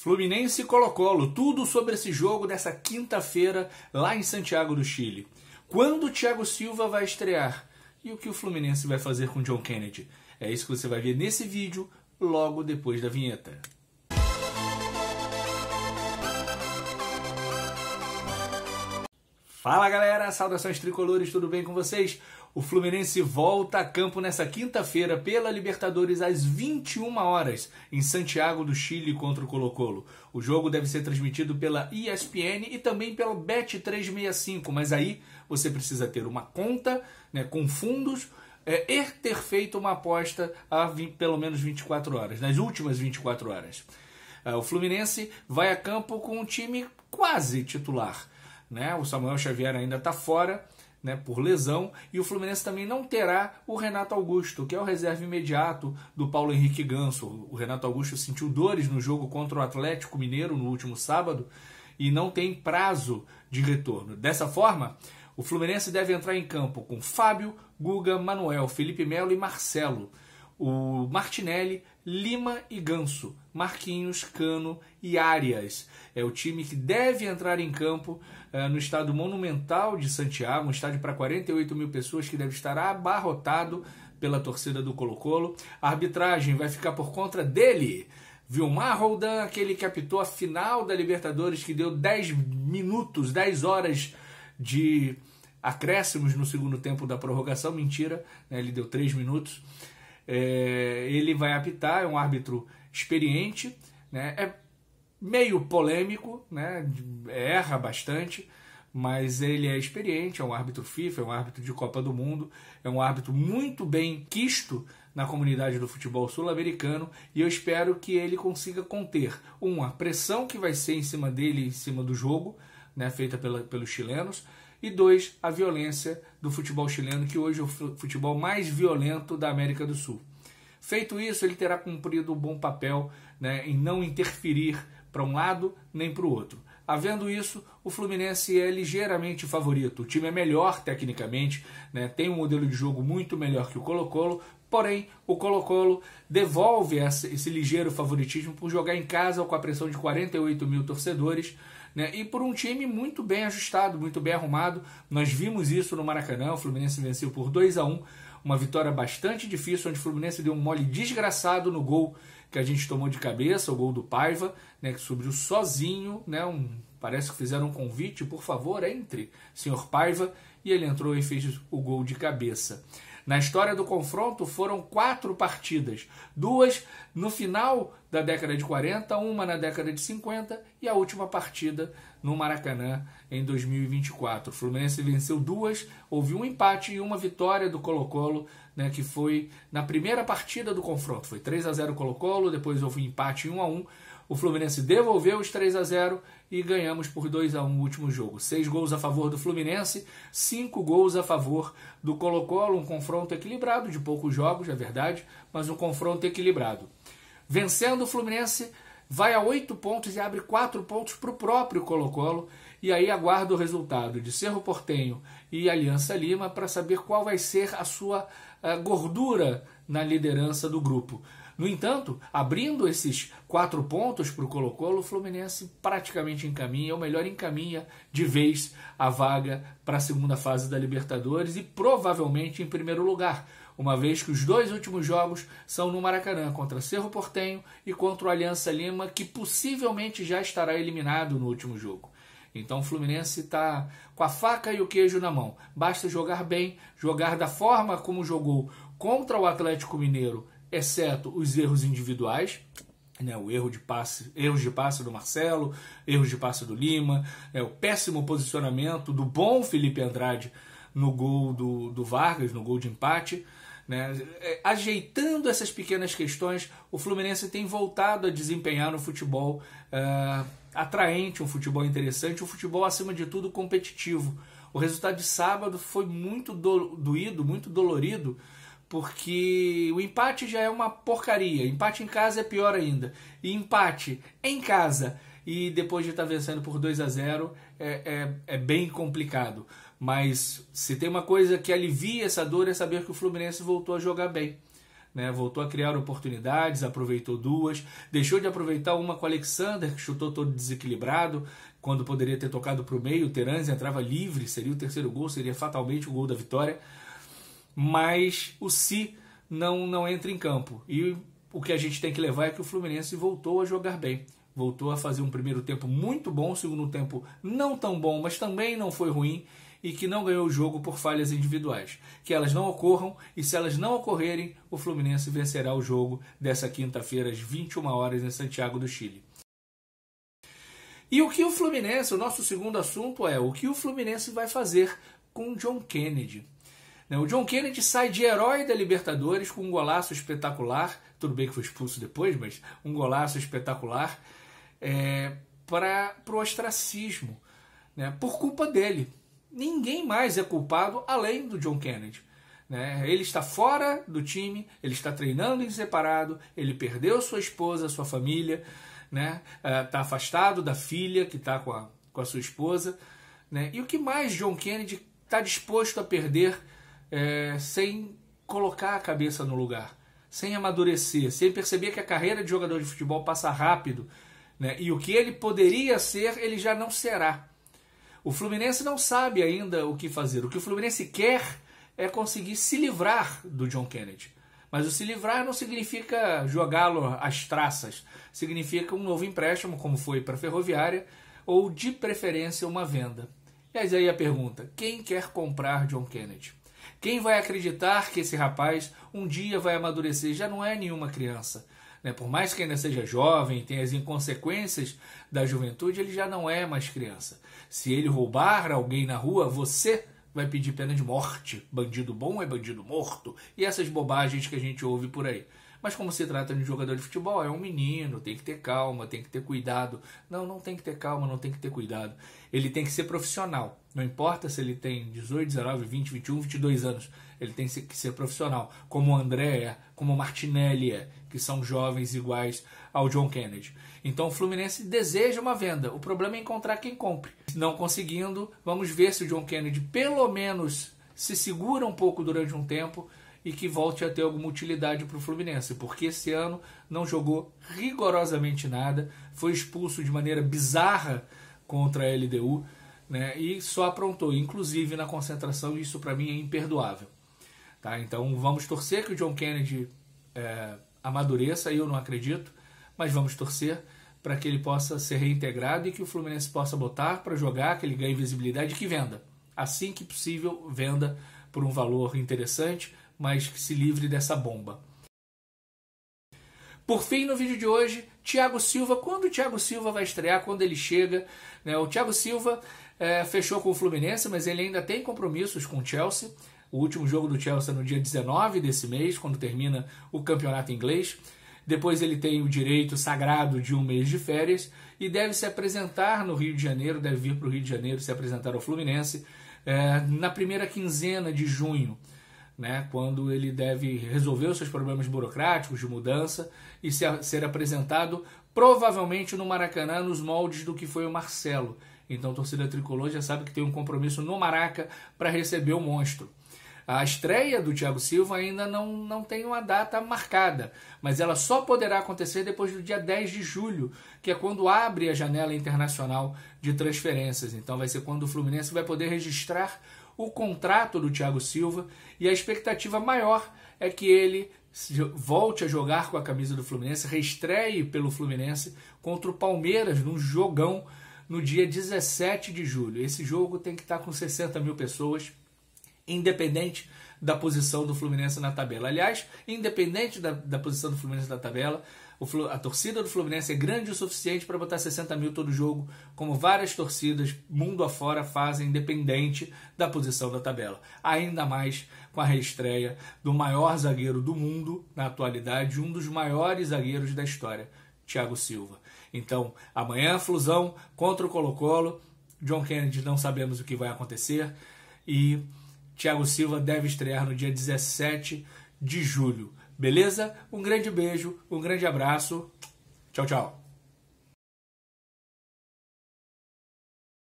Fluminense e Colo-Colo, tudo sobre esse jogo dessa quinta-feira lá em Santiago do Chile. Quando o Thiago Silva vai estrear e o que o Fluminense vai fazer com o John Kennedy? É isso que você vai ver nesse vídeo logo depois da vinheta. Fala galera, saudações tricolores, tudo bem com vocês? O Fluminense volta a campo nessa quinta-feira pela Libertadores às 21 horas em Santiago do Chile contra o Colo-Colo. O jogo deve ser transmitido pela ESPN e também pela Bet365, mas aí você precisa ter uma conta, com fundos e ter feito uma aposta há pelo menos 24 horas, nas últimas 24 horas. O Fluminense vai a campo com um time quase titular. O Samuel Xavier ainda está fora, por lesão, e o Fluminense também não terá o Renato Augusto, que é o reserva imediato do Paulo Henrique Ganso. O Renato Augusto sentiu dores no jogo contra o Atlético Mineiro no último sábado e não tem prazo de retorno. Dessa forma, o Fluminense deve entrar em campo com Fábio, Guga, Manuel, Felipe Melo e Marcelo. O Martinelli, Lima e Ganso, Marquinhos, Cano e Arias. É o time que deve entrar em campo no estádio Monumental de Santiago, um estádio para 48 mil pessoas que deve estar abarrotado pela torcida do Colo-Colo. A arbitragem vai ficar por conta dele, Vilmar Roldan, aquele que apitou a final da Libertadores, que deu 10 minutos, 10 horas de acréscimos no segundo tempo da prorrogação. Mentira, ele deu 3 minutos. Ele vai apitar, é um árbitro experiente, é meio polêmico, erra bastante, mas ele é experiente, é um árbitro FIFA, é um árbitro de Copa do Mundo, é um árbitro muito bem quisto na comunidade do futebol sul-americano, e eu espero que ele consiga conter, a pressão que vai ser em cima dele, em cima do jogo, feita pelos chilenos, e 2, a violência do futebol chileno, que hoje é o futebol mais violento da América do Sul. Feito isso, ele terá cumprido um bom papel em não interferir para um lado nem para o outro. Havendo isso, o Fluminense é ligeiramente favorito. O time é melhor tecnicamente, tem um modelo de jogo muito melhor que o Colo-Colo, porém o Colo-Colo devolve esse ligeiro favoritismo por jogar em casa com a pressão de 48 mil torcedores, e por um time muito bem ajustado, muito bem arrumado. Nós vimos isso no Maracanã, o Fluminense venceu por 2-1, uma vitória bastante difícil, onde o Fluminense deu um mole desgraçado no gol que a gente tomou de cabeça, o gol do Paiva, que subiu sozinho, parece que fizeram um convite, por favor, entre, senhor Paiva, e ele entrou e fez o gol de cabeça. Na história do confronto foram 4 partidas, 2 no final da década de 40, uma na década de 50 e a última partida no Maracanã em 2024. O Fluminense venceu 2, houve um empate e uma vitória do Colo-Colo, que foi na primeira partida do confronto. Foi 3-0 Colo-Colo, depois houve um empate 1-1. O Fluminense devolveu os 3-0 e ganhamos por 2-1 o último jogo. 6 gols a favor do Fluminense, 5 gols a favor do Colo-Colo. Um confronto equilibrado, de poucos jogos, é verdade, mas um confronto equilibrado. Vencendo, o Fluminense vai a 8 pontos e abre 4 pontos para o próprio Colo-Colo. E aí aguarda o resultado de Cerro Porteño e Aliança Lima para saber qual vai ser a sua gordura na liderança do grupo. No entanto, abrindo esses 4 pontos para o Colo-Colo, o Fluminense praticamente encaminha, ou melhor, encaminha de vez a vaga para a segunda fase da Libertadores e provavelmente em primeiro lugar, uma vez que os 2 últimos jogos são no Maracanã, contra Cerro Porteño e contra o Aliança Lima, que possivelmente já estará eliminado no último jogo. Então o Fluminense está com a faca e o queijo na mão. Basta jogar bem, jogar da forma como jogou contra o Atlético Mineiro, exceto os erros individuais, o erros de passe do Marcelo, erros de passe do Lima, o péssimo posicionamento do bom Felipe Andrade no gol do Vargas, no gol de empate. Ajeitando essas pequenas questões, o Fluminense tem voltado a desempenhar no futebol atraente, um futebol interessante, um futebol acima de tudo competitivo. O resultado de sábado foi muito doído, muito dolorido, porque o empate já é uma porcaria. Empate em casa é pior ainda. E empate em casa e depois de estar vencendo por 2-0 é bem complicado. Mas se tem uma coisa que alivia essa dor é saber que o Fluminense voltou a jogar bem. né? Voltou a criar oportunidades, aproveitou duas, deixou de aproveitar uma com o Alexander, que chutou todo desequilibrado, quando poderia ter tocado para o meio, o Teranzi entrava livre, seria o terceiro gol, seria fatalmente o gol da vitória, mas o Si não entra em campo. E o que a gente tem que levar é que o Fluminense voltou a jogar bem, voltou a fazer um primeiro tempo muito bom, um segundo tempo não tão bom, mas também não foi ruim, e que não ganhou o jogo por falhas individuais. Que elas não ocorram, e se elas não ocorrerem, o Fluminense vencerá o jogo dessa quinta-feira às 21 horas em Santiago do Chile. E o que o Fluminense, o nosso segundo assunto é o que o Fluminense vai fazer com o John Kennedy. O John Kennedy sai de herói da Libertadores com um golaço espetacular, tudo bem que foi expulso depois, mas um golaço espetacular, para o ostracismo, né, por culpa dele. Ninguém mais é culpado além do John Kennedy. Né? Ele está fora do time, ele está treinando em separado, ele perdeu sua esposa, sua família, né? Está afastado da filha que está com a sua esposa. Né? E o que mais John Kennedy está disposto a perder sem colocar a cabeça no lugar, sem amadurecer, sem perceber que a carreira de jogador de futebol passa rápido, né? E o que ele poderia ser, ele já não será. O Fluminense não sabe ainda o que fazer. O que o Fluminense quer é conseguir se livrar do John Kennedy. Mas o se livrar não significa jogá-lo às traças. Significa um novo empréstimo, como foi para a Ferroviária, ou de preferência uma venda. E aí a pergunta, quem quer comprar John Kennedy? Quem vai acreditar que esse rapaz um dia vai amadurecer? Já não é nenhuma criança. Por mais que ainda seja jovem, tenha as inconsequências da juventude, ele já não é mais criança. Se ele roubar alguém na rua, você vai pedir pena de morte. Bandido bom é bandido morto. E essas bobagens que a gente ouve por aí. Mas como se trata de um jogador de futebol, é um menino, tem que ter calma, tem que ter cuidado. Não tem que ter calma, não tem que ter cuidado. Ele tem que ser profissional. Não importa se ele tem 18, 19, 20, 21, 22 anos. Ele tem que ser profissional, como o André é, como o Martinelli é, que são jovens iguais ao John Kennedy. Então o Fluminense deseja uma venda. O problema é encontrar quem compre. Não conseguindo, vamos ver se o John Kennedy pelo menos se segura um pouco durante um tempo e que volte a ter alguma utilidade para o Fluminense, porque esse ano não jogou rigorosamente nada, foi expulso de maneira bizarra contra a LDU, né, e só aprontou, inclusive na concentração, e isso para mim é imperdoável. Tá? Então vamos torcer que o John Kennedy amadureça, eu não acredito, mas vamos torcer para que ele possa ser reintegrado e que o Fluminense possa botar para jogar, que ele ganhe visibilidade e que venda. Assim que possível, venda por um valor interessante, mas que se livre dessa bomba. Por fim, no vídeo de hoje, Thiago Silva. Quando o Thiago Silva vai estrear? Quando ele chega? Né? O Thiago Silva fechou com o Fluminense, mas ele ainda tem compromissos com o Chelsea. O último jogo do Chelsea é no dia 19 desse mês, quando termina o campeonato inglês. Depois ele tem o direito sagrado de um mês de férias e deve se apresentar no Rio de Janeiro, deve vir para o Rio de Janeiro se apresentar ao Fluminense na primeira quinzena de junho. Né, quando ele deve resolver os seus problemas burocráticos de mudança e ser apresentado provavelmente no Maracanã nos moldes do que foi o Marcelo. Então a torcida tricolor já sabe que tem um compromisso no Maraca para receber o monstro. A estreia do Thiago Silva ainda não tem uma data marcada, mas ela só poderá acontecer depois do dia 10 de julho, que é quando abre a janela internacional de transferências. Então vai ser quando o Fluminense vai poder registrar o contrato do Thiago Silva, e a expectativa maior é que ele volte a jogar com a camisa do Fluminense, reestreie pelo Fluminense contra o Palmeiras num jogão no dia 17 de julho. Esse jogo tem que estar com 60 mil pessoas, independente da posição do Fluminense na tabela. Aliás, independente da posição do Fluminense na tabela, a torcida do Fluminense é grande o suficiente para botar 60 mil todo jogo, como várias torcidas mundo afora fazem, independente da posição da tabela. Ainda mais com a reestreia do maior zagueiro do mundo na atualidade, um dos maiores zagueiros da história, Thiago Silva. Então, amanhã, Flusão contra o Colo-Colo. John Kennedy não sabemos o que vai acontecer. E Thiago Silva deve estrear no dia 17 de julho. Beleza? Um grande beijo, um grande abraço. Tchau, tchau.